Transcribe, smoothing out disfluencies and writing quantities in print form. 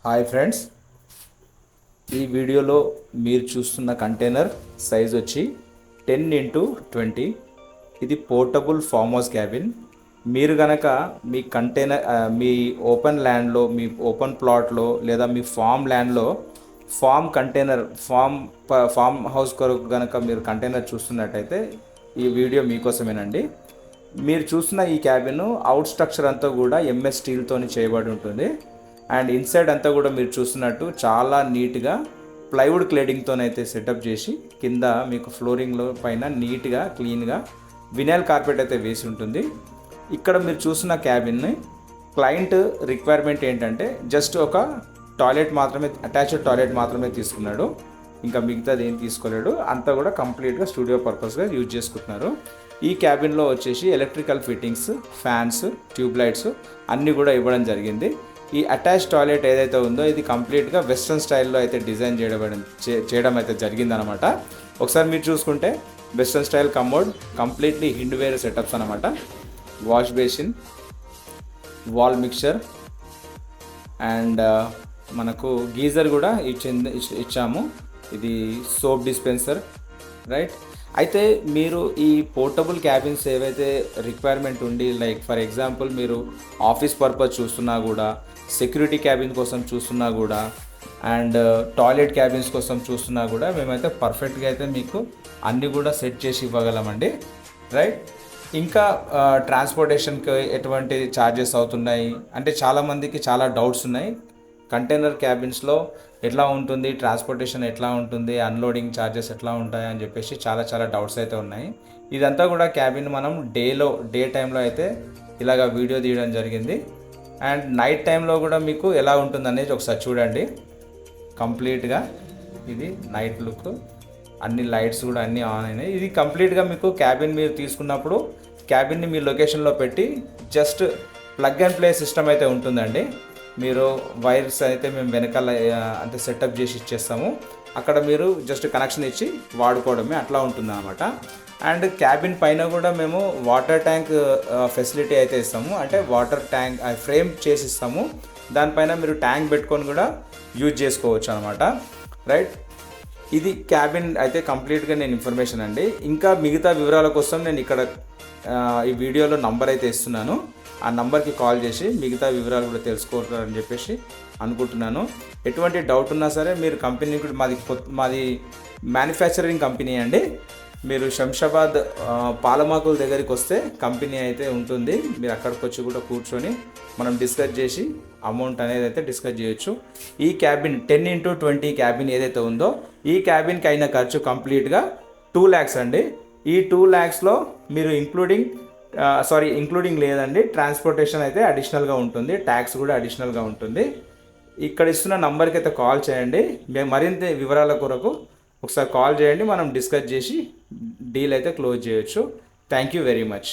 Hi friends, ఈ వీడియోలో మీరు చూస్తున్న కంటైనర్ సైజ్ వచ్చి 10x20. ఇది పోర్టబుల్ ఫామ్ హౌస్ క్యాబిన్. మీరు గనక మీ కంటైనర్ మీ ఓపెన్ ల్యాండ్లో, మీ ఓపెన్ ప్లాట్లో లేదా మీ ఫామ్ ల్యాండ్లో ఫామ్ హౌస్ కొరకు గనక మీరు కంటైనర్ చూస్తున్నట్టయితే ఈ వీడియో మీకోసమేనండి. మీరు చూస్తున్న ఈ క్యాబిన్ అవుట్ స్ట్రక్చర్ అంతా కూడా ఎంఎస్ స్టీల్తో చేయబడి ఉంటుంది. అండ్ ఇన్సైడ్ అంతా కూడా మీరు చూస్తున్నట్టు చాలా నీట్గా ప్లైవుడ్ క్లేడింగ్తోనైతే సెటప్ చేసి కింద మీకు ఫ్లోరింగ్లో పైన నీట్గా క్లీన్గా వినైల్ కార్పెట్ అయితే వేసి ఉంటుంది. ఇక్కడ మీరు చూస్తున్న క్యాబిన్ని క్లయింట్ రిక్వైర్మెంట్ ఏంటంటే జస్ట్ ఒక టాయిలెట్ మాత్రమే, అటాచ్డ్ టాయిలెట్ మాత్రమే తీసుకున్నాడు, ఇంకా మిగతాది ఏం తీసుకోలేడు. అంతా కూడా కంప్లీట్గా స్టూడియో పర్పస్గా యూజ్ చేసుకుంటున్నారు. ఈ క్యాబిన్లో వచ్చేసి electrical fittings, fans, tube lights అన్నీ కూడా ఇవ్వడం జరిగింది. ఈ అటాచ్ టాయిలెట్ ఏదైతే ఉందో ఇది కంప్లీట్గా వెస్ట్రన్ స్టైల్లో అయితే డిజైన్ చేయడం అయితే జరిగిందనమాట. ఒకసారి మీరు చూసుకుంటే western style commode, completely Hindware setups అనమాట. Wash basin, wall mixture and మనకు గీజర్ కూడా ఇచ్చాము. ఇది సోప్ డిస్పెన్సర్, రైట్. అయితే మీరు ఈ పోర్టబుల్ క్యాబిన్స్ ఏవైతే రిక్వైర్మెంట్ ఉండి, లైక్ ఫర్ ఎగ్జాంపుల్ మీరు ఆఫీస్ పర్పస్ చూస్తున్నా కూడా, సెక్యూరిటీ క్యాబిన్ కోసం చూస్తున్నా కూడా, అండ్ టాయిలెట్ క్యాబిన్స్ కోసం చూస్తున్నా కూడా మేమైతే పర్ఫెక్ట్గా అయితే మీకు అన్నీ కూడా సెట్ చేసి ఇవ్వగలమండి, రైట్. ఇంకా ట్రాన్స్పోర్టేషన్కి ఎటువంటి ఛార్జెస్ అవుతున్నాయి అంటే చాలామందికి చాలా డౌట్స్ ఉన్నాయి. కంటైనర్ క్యాబిన్స్లో ఎట్లా ఉంటుంది, ట్రాన్స్పోర్టేషన్ ఎట్లా ఉంటుంది, అన్లోడింగ్ ఛార్జెస్ ఎట్లా ఉంటాయి అని చెప్పేసి చాలా డౌట్స్ అయితే ఉన్నాయి. ఇదంతా కూడా క్యాబిన్ మనం డే టైంలో అయితే ఇలాగ వీడియో తీయడం జరిగింది. అండ్ నైట్ టైంలో కూడా మీకు ఎలా ఉంటుంది అనేది ఒకసారి చూడండి. కంప్లీట్గా ఇది నైట్ లుక్, అన్ని లైట్స్ కూడా అన్నీ ఆన్ అయినాయి. ఇది కంప్లీట్గా మీకు క్యాబిన్ మీరు తీసుకున్నప్పుడు క్యాబిన్ని మీ లొకేషన్లో పెట్టి just plug and play system అయితే ఉంటుందండి. మీరు వైర్స్ అయితే మేము వెనకాల అంటే సెటప్ చేసి ఇచ్చేస్తాము, అక్కడ మీరు జస్ట్ కనెక్షన్ ఇచ్చి వాడుకోవడమే, అట్లా ఉంటుంది అన్నమాట. అండ్ క్యాబిన్ పైన కూడా మేము వాటర్ ట్యాంక్ ఫెసిలిటీ అయితే ఇస్తాము. అంటే వాటర్ ట్యాంక్ ఫ్రేమ్ చేసి ఇస్తాము, దానిపైన మీరు ట్యాంక్ పెట్టుకొని కూడా యూజ్ చేసుకోవచ్చు అనమాట, రైట్. ఇది క్యాబిన్ అయితే కంప్లీట్గా నేను ఇన్ఫర్మేషన్ అండి. ఇంకా మిగతా వివరాల కోసం నేను ఇక్కడ ఈ వీడియోలో నంబర్ అయితే ఇస్తున్నాను. ఆ నంబర్కి కాల్ చేసి మిగతా వివరాలు కూడా తెలుసుకోవాలని చెప్పేసి అనుకుంటున్నాను. ఎటువంటి డౌట్ ఉన్నా సరే మీరు కంపెనీ కూడా మాది మ్యానుఫ్యాక్చరింగ్ కంపెనీ అండి. మీరు శంషాబాద్ పాలమాకుల దగ్గరికి వస్తే కంపెనీ అయితే ఉంటుంది. మీరు అక్కడికి వచ్చి కూడా కూర్చొని మనం డిస్కస్ చేసి అమౌంట్ అనేది అయితే డిస్కస్ చేయొచ్చు. ఈ క్యాబిన్ 10x20 క్యాబిన్ ఏదైతే ఉందో ఈ క్యాబిన్కి అయిన ఖర్చు కంప్లీట్గా 2 lakhs అండి. ఈ 2 lakhsలో మీరు ఇంక్లూడింగ్ లేదండి, ట్రాన్స్పోర్టేషన్ అయితే అడిషనల్గా ఉంటుంది, ట్యాక్స్ కూడా అడిషనల్గా ఉంటుంది. ఇక్కడ ఇస్తున్న నంబర్కి అయితే కాల్ చేయండి. మేము మరింత వివరాల కొరకు ఒకసారి కాల్ చేయండి, మనం డిస్కస్ చేసి డీల్ అయితే క్లోజ్ చేయొచ్చు. Thank you very much.